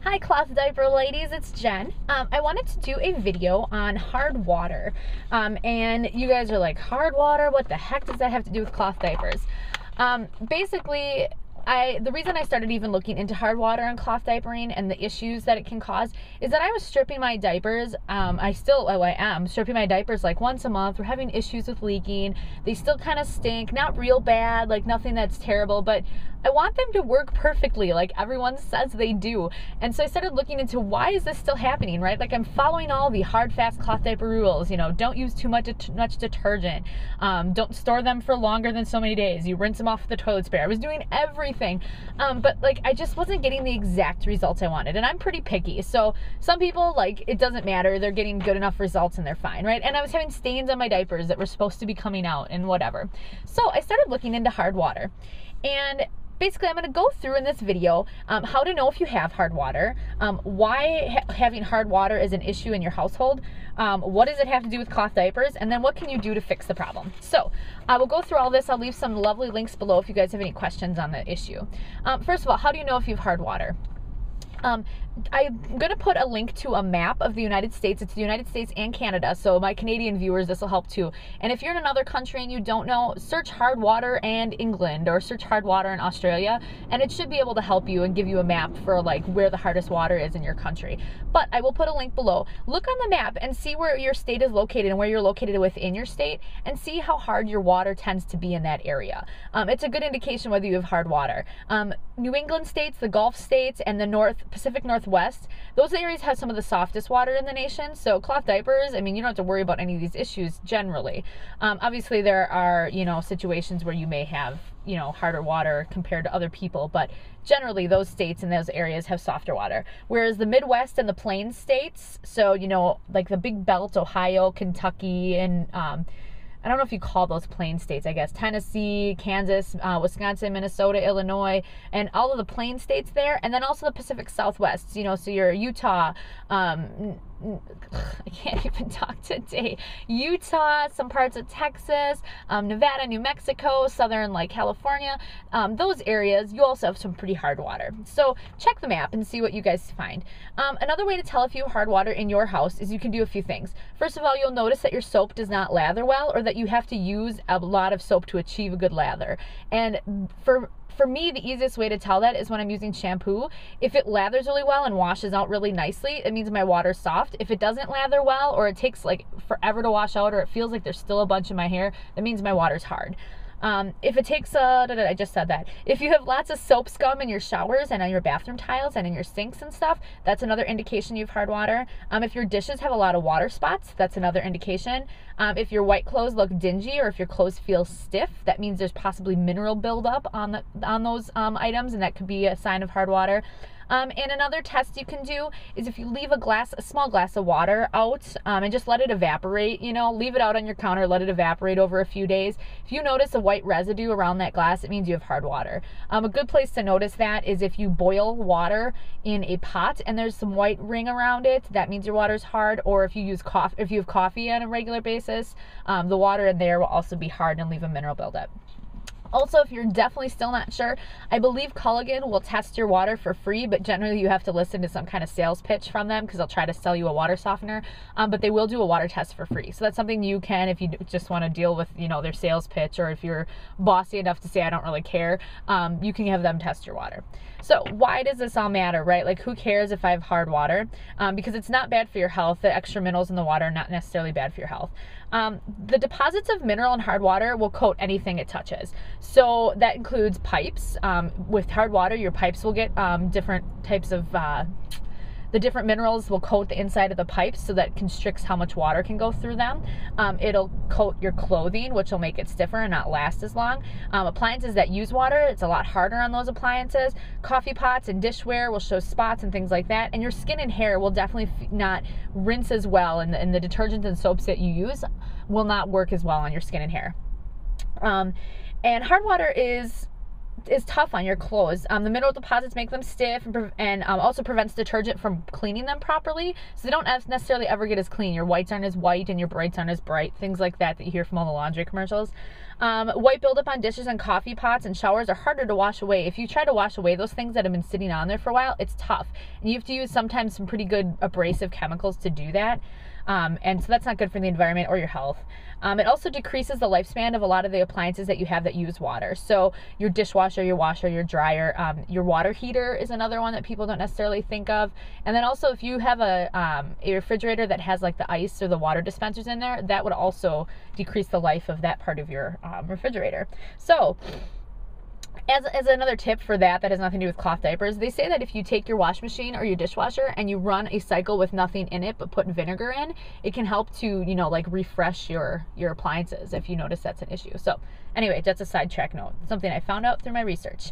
Hi cloth diaper ladies, it's Jen. I wanted to do a video on hard water. And you guys are like, hard water? What the heck does that have to do with cloth diapers? Basically, the reason I started even looking into hard water and cloth diapering and the issues that it can cause is that I was stripping my diapers. I am stripping my diapers like once a month. We're having issues with leaking. They still kind of stink, not real bad, like nothing that's terrible, but I want them to work perfectly like everyone says they do. And so I started looking into why is this still happening, right? Like I'm following all the hard, fast cloth diaper rules. You know, don't use too much detergent. Don't store them for longer than so many days. You rinse them off with the toilet spray. I was doing everything. But like I just wasn't getting the exact results I wanted. And I'm pretty picky. So some people, like, it doesn't matter. They're getting good enough results and they're fine, right? And I was having stains on my diapers that were supposed to be coming out and whatever. So I started looking into hard water. And basically, I'm going to go through in this video how to know if you have hard water, why having hard water is an issue in your household, what does it have to do with cloth diapers, and then what can you do to fix the problem. So I will go through all this. I'll leave some lovely links below if you guys have any questions on the issue. First of all, how do you know if you have hard water? I'm going to put a link to a map of the United States. It's the United States and Canada, so my Canadian viewers, this will help too. And if you're in another country and you don't know, search hard water and England or search hard water in Australia, and it should be able to help you and give you a map for like where the hardest water is in your country. But I will put a link below. Look on the map and see where your state is located and where you're located within your state, and see how hard your water tends to be in that area. It's a good indication whether you have hard water. New England states, the Gulf states, and the Pacific Northwest, those areas have some of the softest water in the nation. So cloth diapers, I mean, you don't have to worry about any of these issues generally. Obviously there are, situations where you may have, harder water compared to other people, but generally those states and those areas have softer water. Whereas the Midwest and the Plains states, so, like the Big Belt, Ohio, Kentucky, and I don't know if you call those plain states, I guess, Tennessee, Kansas, Wisconsin, Minnesota, Illinois, and all of the plain states there, and then also the Pacific Southwest, so your Utah, I can't even talk today, Utah, some parts of Texas, Nevada, New Mexico, southern like California, those areas, you also have some pretty hard water. So check the map and see what you guys find. Another way to tell if you have hard water in your house is you can do a few things. First of all, you'll notice that your soap does not lather well, or that you have to use a lot of soap to achieve a good lather. And for me, the easiest way to tell that is when I'm using shampoo. If it lathers really well and washes out really nicely, it means my water's soft. If it doesn't lather well, or it takes like forever to wash out, or it feels like there's still a bunch in my hair, that means my water's hard. If it takes, I just said that. If you have lots of soap scum in your showers and on your bathroom tiles and in your sinks and stuff, that's another indication you have hard water. If your dishes have a lot of water spots, that's another indication. If your white clothes look dingy, or if your clothes feel stiff, that means there's possibly mineral buildup on those items, and that could be a sign of hard water. And another test you can do is if you leave a small glass of water out, and just let it evaporate, leave it out on your counter, let it evaporate over a few days. If you notice a white residue around that glass, it means you have hard water. A good place to notice that is if you boil water in a pot and there's some white ring around it, that means your water's hard. Or if you have coffee on a regular basis, the water in there will also be hard and leave a mineral buildup. Also, if you're definitely still not sure, I believe Calgon will test your water for free, but generally you have to listen to some kind of sales pitch from them because they'll try to sell you a water softener, but they will do a water test for free. So that's something you can, if you just want to deal with, their sales pitch, or if you're bossy enough to say, I don't really care, you can have them test your water. So why does this all matter, right? Like, who cares if I have hard water? Because it's not bad for your health. The extra minerals in the water are not necessarily bad for your health. The deposits of mineral in hard water will coat anything it touches. So that includes pipes. With hard water, your pipes will get different types of, the different minerals will coat the inside of the pipes, so that constricts how much water can go through them. It'll coat your clothing, which will make it stiffer and not last as long. Appliances that use water, it's a lot harder on those appliances. Coffee pots and dishware will show spots and things like that. And your skin and hair will definitely not rinse as well, and the detergents and soaps that you use will not work as well on your skin and hair. And hard water is is tough on your clothes. The mineral deposits make them stiff and also prevents detergent from cleaning them properly, so they don't necessarily ever get as clean. Your whites aren't as white and your brights aren't as bright, things like that you hear from all the laundry commercials. White buildup on dishes and coffee pots and showers are harder to wash away. If you try to wash away those things that have been sitting on there for a while, it's tough. And you have to use sometimes some pretty good abrasive chemicals to do that. And so that's not good for the environment or your health. It also decreases the lifespan of a lot of the appliances that you have that use water. So your dishwasher, your washer, your dryer, your water heater is another one that people don't necessarily think of. And then also if you have a refrigerator that has like the ice or the water dispensers in there, that would also decrease the life of that part of your refrigerator. So as another tip for that has nothing to do with cloth diapers, they say that if you take your wash machine or your dishwasher and you run a cycle with nothing in it but put vinegar in, it can help to, you know, like refresh your appliances if you notice that's an issue. So anyway, that's a sidetrack note, something I found out through my research.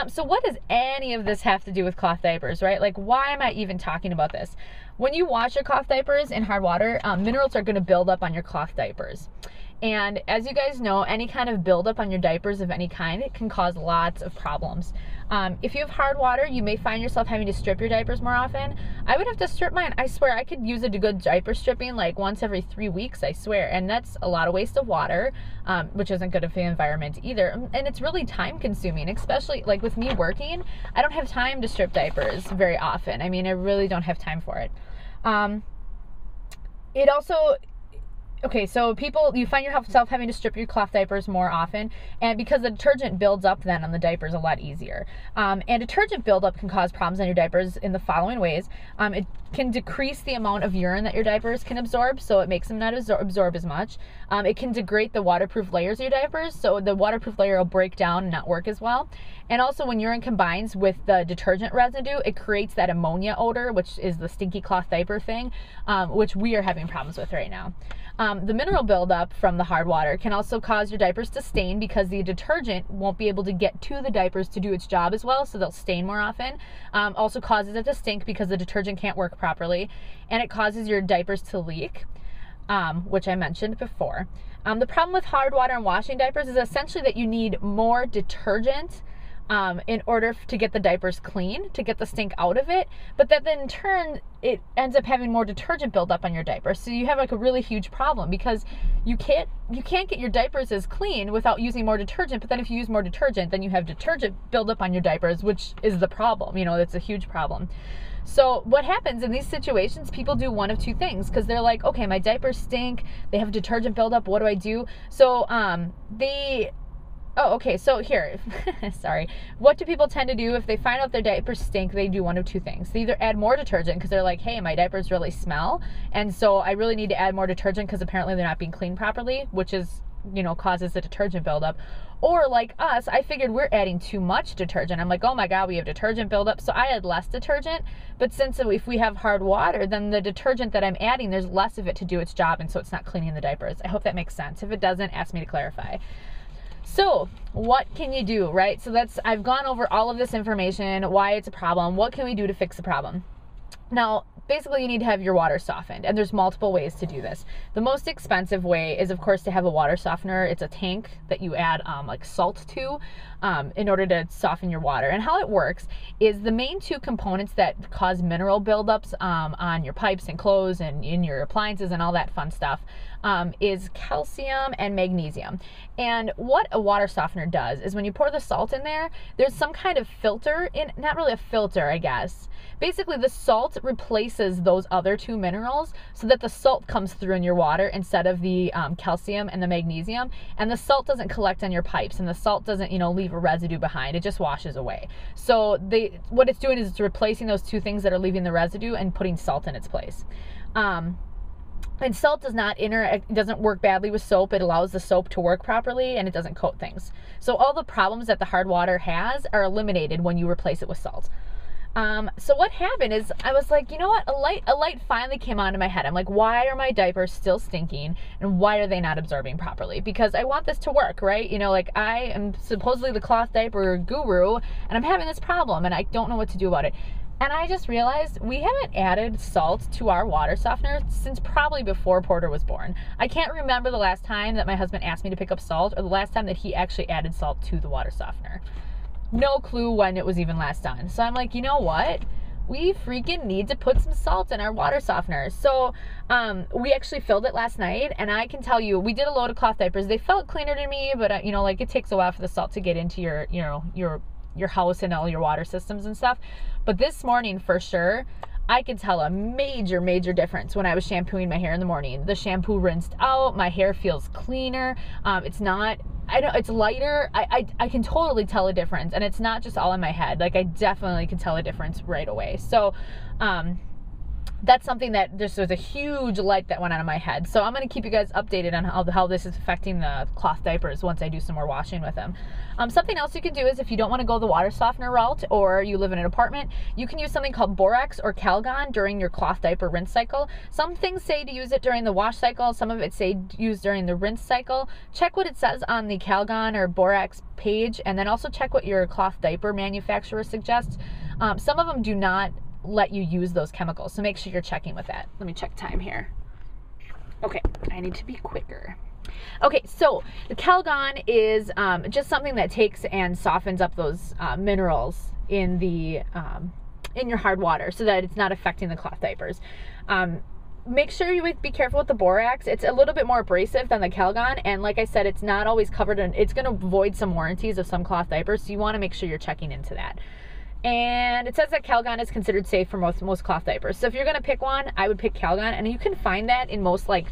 So what does any of this have to do with cloth diapers, right? Like, why am I even talking about this? When you wash your cloth diapers in hard water, minerals are going to build up on your cloth diapers. And as you guys know, any kind of buildup on your diapers of any kind, it can cause lots of problems. If you have hard water, you may find yourself having to strip your diapers more often. I would have to strip mine. I swear I could use a good diaper stripping like once every 3 weeks, I swear. And that's a lot of waste of water, which isn't good for the environment either. And it's really time consuming, especially like with me working. I don't have time to strip diapers very often. I mean, I really don't have time for it. It also... Okay, so you find yourself having to strip your cloth diapers more often, and because the detergent builds up then on the diapers a lot easier. And detergent buildup can cause problems on your diapers in the following ways. It can decrease the amount of urine that your diapers can absorb, so it makes them not absorb as much. It can degrade the waterproof layers of your diapers, so the waterproof layer will break down and not work as well. And also when urine combines with the detergent residue, it creates that ammonia odor, which is the stinky cloth diaper thing, which we are having problems with right now. The mineral buildup from the hard water can also cause your diapers to stain because the detergent won't be able to get to the diapers to do its job as well, so they'll stain more often. Also causes it to stink because the detergent can't work properly, and it causes your diapers to leak, which I mentioned before. The problem with hard water and washing diapers is essentially that you need more detergent in order to get the diapers clean, to get the stink out of it, but that then in turn it ends up having more detergent build up on your diapers. So you have like a really huge problem because you can't get your diapers as clean without using more detergent, but then if you use more detergent, then you have detergent build up on your diapers, which is the problem. You know, that's a huge problem. So what happens in these situations, people do one of two things, because they're like, okay, my diapers stink, they have detergent buildup, what do I do? So so here, sorry. What do people tend to do if they find out their diapers stink? They do one of two things. They either add more detergent because they're like, hey, my diapers really smell, and so I really need to add more detergent because apparently they're not being cleaned properly, which is, you know, causes the detergent buildup. Or like us, I figured we're adding too much detergent. I'm like, oh my God, we have detergent buildup, so I add less detergent. But since if we have hard water, then the detergent that I'm adding, there's less of it to do its job, and so it's not cleaning the diapers. I hope that makes sense. If it doesn't, ask me to clarify. So what can you do, right? So I've gone over all of this information, why it's a problem. What can we do to fix the problem? Now, basically you need to have your water softened, and there's multiple ways to do this. The most expensive way is, of course, to have a water softener. It's a tank that you add like salt to in order to soften your water. And how it works is the main two components that cause mineral buildups on your pipes and clothes and in your appliances and all that fun stuff is calcium and magnesium. And what a water softener does is when you pour the salt in there, there's some kind of filter in, not really a filter, I guess. Basically, the salt replaces those other two minerals so that the salt comes through in your water instead of the calcium and the magnesium, and the salt doesn't collect on your pipes, and the salt doesn't, you know, leave a residue behind. It just washes away. So what it's doing is it's replacing those two things that are leaving the residue and putting salt in its place. And salt doesn't work badly with soap. It allows the soap to work properly, and it doesn't coat things. So all the problems that the hard water has are eliminated when you replace it with salt. So what happened is I was like, you know what, a light finally came onto my head. I'm like, why are my diapers still stinking, and why are they not absorbing properly? Because I want this to work, right? You know, like I am supposedly the cloth diaper guru, and I'm having this problem, and I don't know what to do about it. And I just realized we haven't added salt to our water softener since probably before Porter was born. I can't remember the last time that my husband asked me to pick up salt, or the last time that he actually added salt to the water softener. no clue when it was even last done. So I'm like, you know what? We freaking need to put some salt in our water softener. So we actually filled it last night, and I can tell you, we did a load of cloth diapers. They felt cleaner to me, but you know, like, it takes a while for the salt to get into your, you know, your house and all your water systems and stuff. But this morning, for sure, I could tell a major difference when I was shampooing my hair in the morning. The shampoo rinsed out, my hair feels cleaner. It's not, it's lighter. I can totally tell a difference, and it's not just all in my head. Like, I definitely can tell a difference right away. So, that's something that just was a huge light that went on in my head. So I'm going to keep you guys updated on how this is affecting the cloth diapers once I do some more washing with them. Something else you can do is, if you don't want to go the water softener route, or you live in an apartment, you can use something called borax or Calgon during your cloth diaper rinse cycle. Some things say to use it during the wash cycle. Some of it say use during the rinse cycle. Check what it says on the Calgon or borax page, and then also check what your cloth diaper manufacturer suggests. Some of them do not let you use those chemicals, so make sure you're checking with that. Let me check time here. Okay, I need to be quicker. Okay, so the Calgon is just something that takes and softens up those minerals in the in your hard water, so that it's not affecting the cloth diapers. Make sure you be careful with the borax. It's a little bit more abrasive than the Calgon, and like I said, it's not always covered in, it's going to void some warranties of some cloth diapers, so you want to make sure you're checking into that. And it says that Calgon is considered safe for most cloth diapers. So if you're going to pick one, I would pick Calgon. And you can find that in most, like,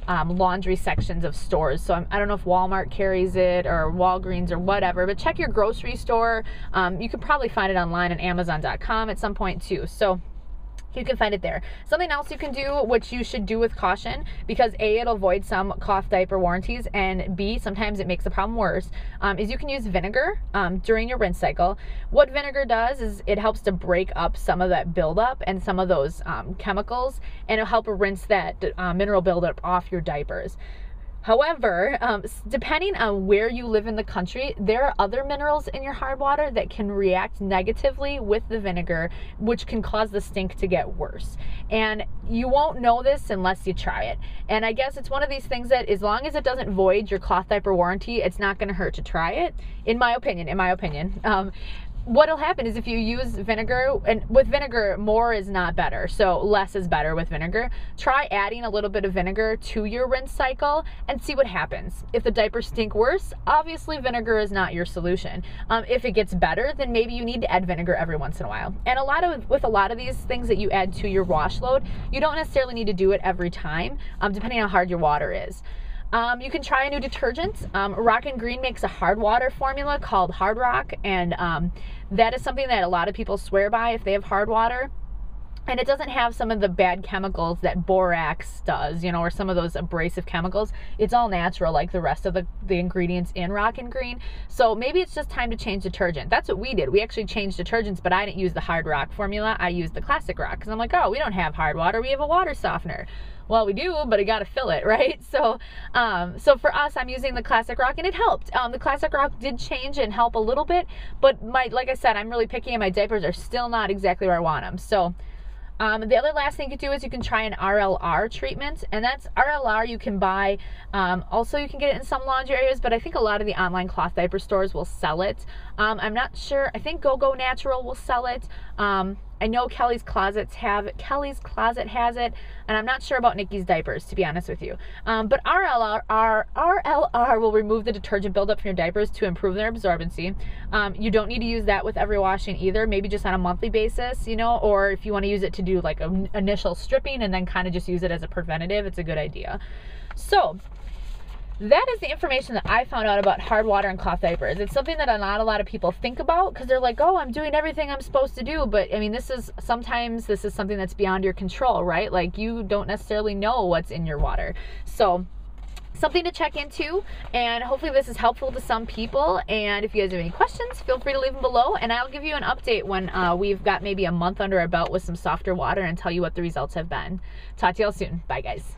laundry sections of stores. So I don't know if Walmart carries it or Walgreens or whatever. But check your grocery store. You could probably find it online on Amazon.com at some point too. So you can find it there. Something else you can do, which you should do with caution, because A, it'll void some cloth diaper warranties, and B, sometimes it makes the problem worse, is you can use vinegar during your rinse cycle. What vinegar does is it helps to break up some of that buildup and some of those chemicals, and it'll help rinse that mineral buildup off your diapers. However, depending on where you live in the country, there are other minerals in your hard water that can react negatively with the vinegar, which can cause the stink to get worse. And you won't know this unless you try it. And I guess it's one of these things that, as long as it doesn't void your cloth diaper warranty, it's not going to hurt to try it, in my opinion. What'll happen is, if you use vinegar, and with vinegar, more is not better, so less is better with vinegar. Try adding a little bit of vinegar to your rinse cycle and see what happens. If the diapers stink worse, obviously vinegar is not your solution. If it gets better, then maybe you need to add vinegar every once in a while. And with a lot of these things that you add to your wash load, you don't necessarily need to do it every time, depending on how hard your water is. You can try a new detergent. Rock and Green makes a hard water formula called Hard Rock, and that is something that a lot of people swear by if they have hard water. And it doesn't have some of the bad chemicals that borax does, you know, or some of those abrasive chemicals. It's all natural, like the rest of the ingredients in Rock and Green. So maybe it's just time to change detergent. That's what we did. We actually changed detergents, but I didn't use the Hard Rock formula. I used the Classic Rock, because I'm like, oh, we don't have hard water. We have a water softener. Well, we do, but I got to fill it, right? So so for us, I'm using the Classic Rock, and it helped. The Classic Rock did change and help a little bit, but like I said, I'm really picky, and my diapers are still not exactly where I want them. So the other last thing you can do is you can try an RLR treatment, and that's RLR you can buy. Also, you can get it in some laundry areas, but I think a lot of the online cloth diaper stores will sell it. I'm not sure. I think Go Natural will sell it. I know Kelly's Closet has it, and I'm not sure about Nikki's Diapers, to be honest with you. But RLR will remove the detergent buildup from your diapers to improve their absorbency. You don't need to use that with every washing either, maybe just on a monthly basis, you know, or if you want to use it to do like an initial stripping and then kind of just use it as a preventative, it's a good idea. So that is the information that I found out about hard water and cloth diapers. It's something that not a lot of people think about, because they're like, oh, I'm doing everything I'm supposed to do. But I mean, sometimes this is something that's beyond your control, right? Like, you don't necessarily know what's in your water. So something to check into, and hopefully this is helpful to some people. And if you guys have any questions, feel free to leave them below, and I'll give you an update when we've got maybe a month under our belt with some softer water and tell you what the results have been. Talk to y'all soon. Bye, guys.